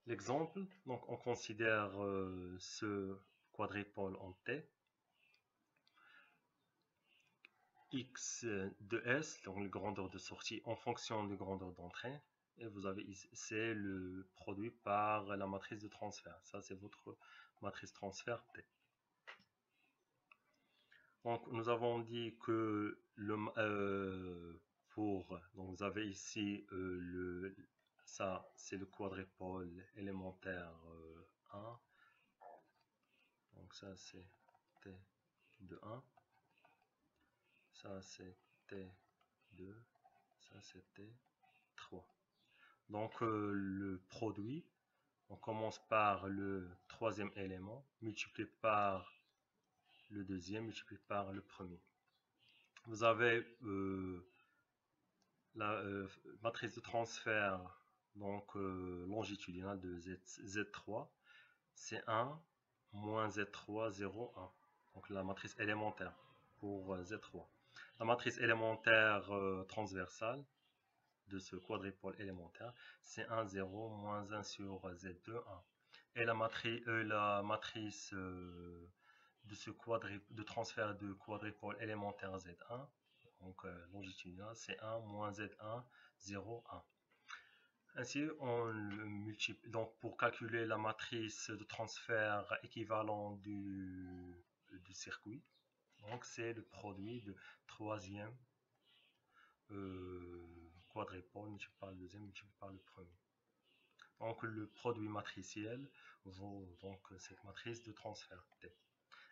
l'exemple. Donc, on considère ce quadripôle en T. X de S, donc le grandeur de sortie en fonction de grandeur d'entrée. Et vous avez ici, c'est le produit par la matrice de transfert. Ça, c'est votre matrice transfert T. Donc, nous avons dit que donc vous avez ici ça, c'est le quadripôle élémentaire 1. Donc ça, c'est T de 1. Ça, c'est T2. Ça, c'est T3. Donc, le produit, on commence par le troisième élément, multiplié par le deuxième, multiplié par le premier. Vous avez la matrice de transfert donc longitudinale de Z3, c'est 1 moins Z3, 0, 1. Donc la matrice élémentaire pour Z3. La matrice élémentaire transversale de ce quadripôle élémentaire, c'est 1, 0, moins 1 sur Z2, 1. Et la matrice de ce de transfert de quadripôle élémentaire Z1, donc longitudinal, c'est 1 moins Z1, 0, 1. Ainsi, on le multiplie. Donc, pour calculer la matrice de transfert équivalent du circuit, donc c'est le produit de troisième quadripôle multiplié par le deuxième multiplié par le premier. Donc, le produit matriciel vaut donc cette matrice de transfert T.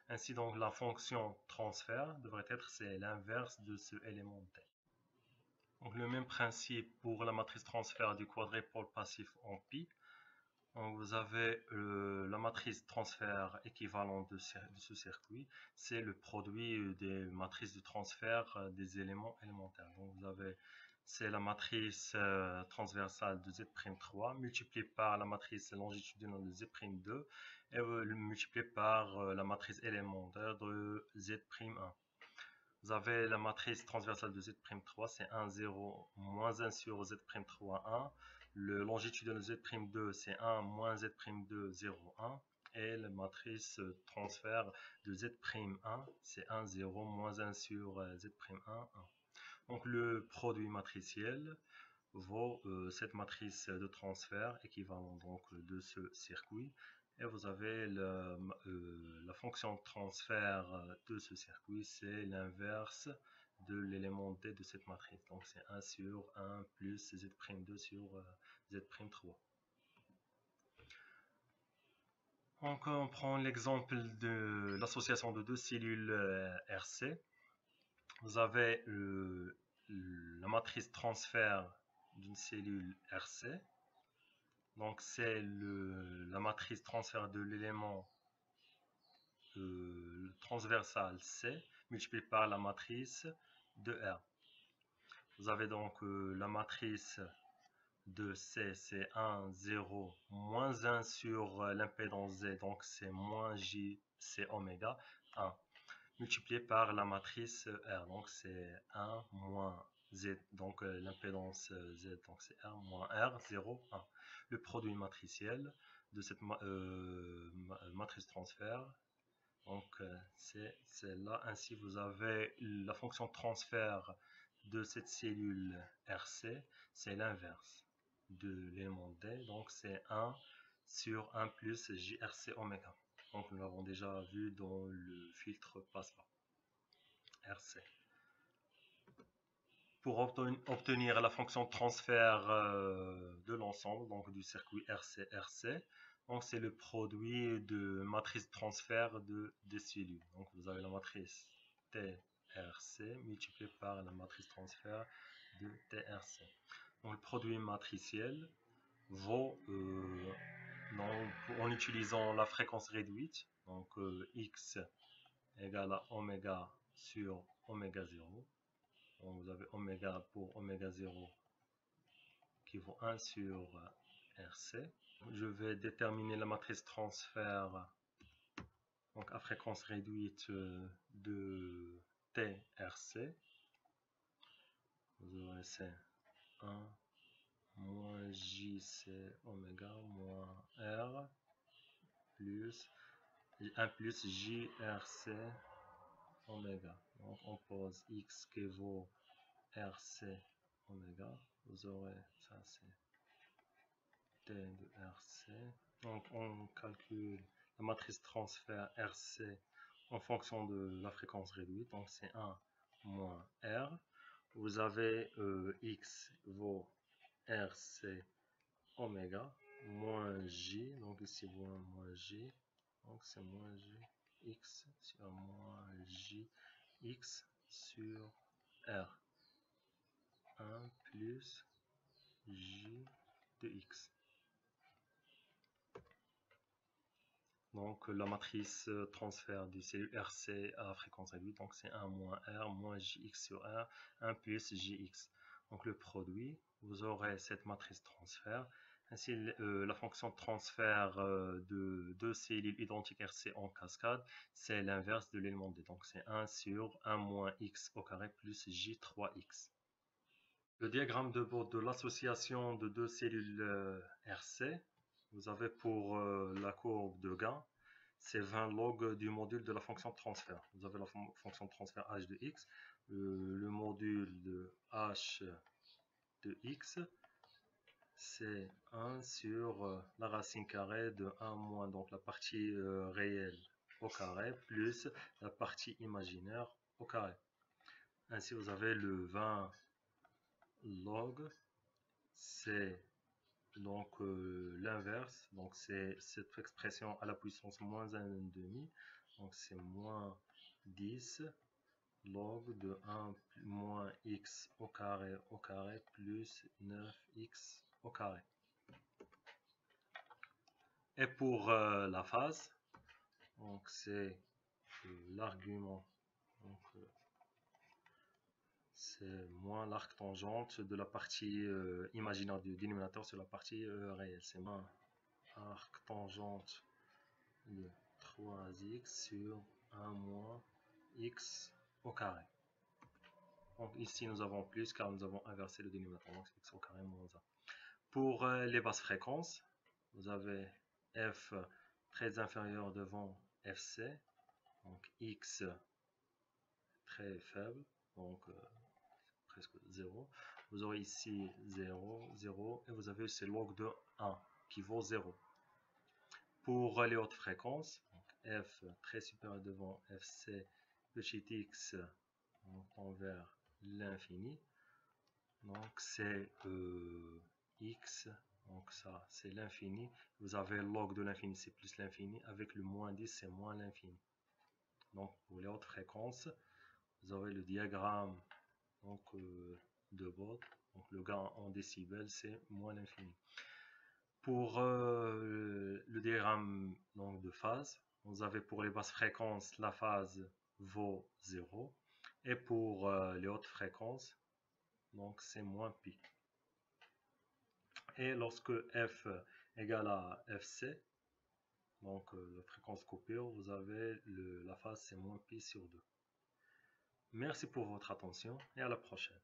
Ainsi, donc, la fonction transfert devrait être, c'est l'inverse de ce élément T. Donc, le même principe pour la matrice transfert du quadripôle passif en pi. Donc, vous avez la matrice transfert équivalente de ce circuit. C'est le produit des matrices de transfert des éléments élémentaires. Donc, vous avez, c'est la matrice transversale de Z'3 multipliée par la matrice longitudinale de Z'2 et multipliée par la matrice élémentaire de Z'1. Vous avez la matrice transversale de Z'3, c'est 1, 0, moins 1 sur Z'3, 1. Le longitudinal de Z'2, c'est 1, moins Z'2, 0, 1. Et la matrice transfert de Z'1, c'est 1, 0, moins 1 sur Z'1, 1. Donc le produit matriciel vaut cette matrice de transfert équivalent donc de ce circuit. Et vous avez la fonction de transfert de ce circuit, c'est l'inverse de l'élément D de cette matrice. Donc c'est 1 sur 1 plus Z'2 sur Z'3. Donc on prend l'exemple de l'association de deux cellules RC. Vous avez la matrice transfert d'une cellule RC. Donc c'est la matrice transfert de l'élément transversal C multiplié par la matrice de R. Vous avez donc la matrice de C, c'est 1, 0, moins 1 sur l'impédance Z, donc c'est moins J, c'est oméga, 1, multiplié par la matrice R, donc c'est 1 moins Z, donc l'impédance Z, donc c'est R moins R, 0, 1. Le produit matriciel de cette matrice transfert, donc c'est là. Ainsi, vous avez la fonction de transfert de cette cellule RC, c'est l'inverse de l'élément D, donc c'est 1 sur 1 plus JRC oméga. Donc nous l'avons déjà vu dans le filtre PASPA. RC. Pour obtenir la fonction de transfert de l'ensemble, donc du circuit RC, donc c'est le produit de matrice de transfert des cellules. Donc vous avez la matrice TRC multipliée par la matrice de transfert de TRC. Donc le produit matriciel vaut, en utilisant la fréquence réduite, donc X égale à oméga sur oméga 0. Donc vous avez oméga pour oméga 0 qui vaut 1 sur RC. Je vais déterminer la matrice transfert donc à fréquence réduite de TRC. Vous aurez c'est 1 moins J c'est oméga moins R plus 1 plus JRC oméga. Donc on pose X qui vaut RC oméga. Vous aurez ça, c'est T de RC. Donc on calcule la matrice transfert RC en fonction de la fréquence réduite. Donc c'est 1 moins R. Vous avez X vaut RC oméga moins J. Donc ici moins J. Donc c'est moins J X sur moins J X sur R. 1 plus J de X. Donc la matrice transfert du cellule RC à fréquence réduite, donc c'est 1 moins R moins JX sur R, 1 plus JX. Donc le produit, vous aurez cette matrice transfert. Ainsi, la fonction de transfert de deux cellules identiques RC en cascade, c'est l'inverse de l'élément D. Donc c'est 1 sur 1 moins X au carré plus J3X. Le diagramme de bord de l'association de deux cellules RC, vous avez pour la courbe de gain, c'est 20 log du module de la fonction de transfert. Vous avez la fonction de transfert h de x, le module de h de x, c'est 1 sur la racine carrée de 1 moins donc la partie réelle au carré plus la partie imaginaire au carré. Ainsi vous avez le 20 log, c'est donc l'inverse, donc c'est cette expression à la puissance moins 1,5, donc c'est moins 10 log de 1 moins x au carré plus 9x au carré. Et pour la phase, donc c'est l'argument, c'est moins l'arc tangente de la partie imaginaire du dénominateur sur la partie réelle. C'est moins arc tangente de 3x sur 1 moins x au carré. Donc ici nous avons plus car nous avons inversé le dénominateur, donc c'est x au carré moins 1. Pour les basses fréquences, vous avez f très inférieur devant fc, donc x très faible, donc presque 0. Vous aurez ici 0, 0, et vous avez ce log de 1 qui vaut 0. Pour les hautes fréquences, donc f très supérieur devant fc, petit x envers l'infini, donc c'est x, donc ça c'est l'infini. Vous avez log de l'infini, c'est plus l'infini, avec le moins 10, c'est moins l'infini. Donc pour les hautes fréquences, vous avez le diagramme donc, de Bode, donc le gain en décibels, c'est moins l'infini. Pour le diagramme donc, de phase, vous avez pour les basses fréquences, la phase vaut 0. Et pour les hautes fréquences, donc c'est moins pi. Et lorsque f égale à fc, donc la fréquence coupure, vous avez la phase c'est moins pi sur 2. Merci pour votre attention et à la prochaine.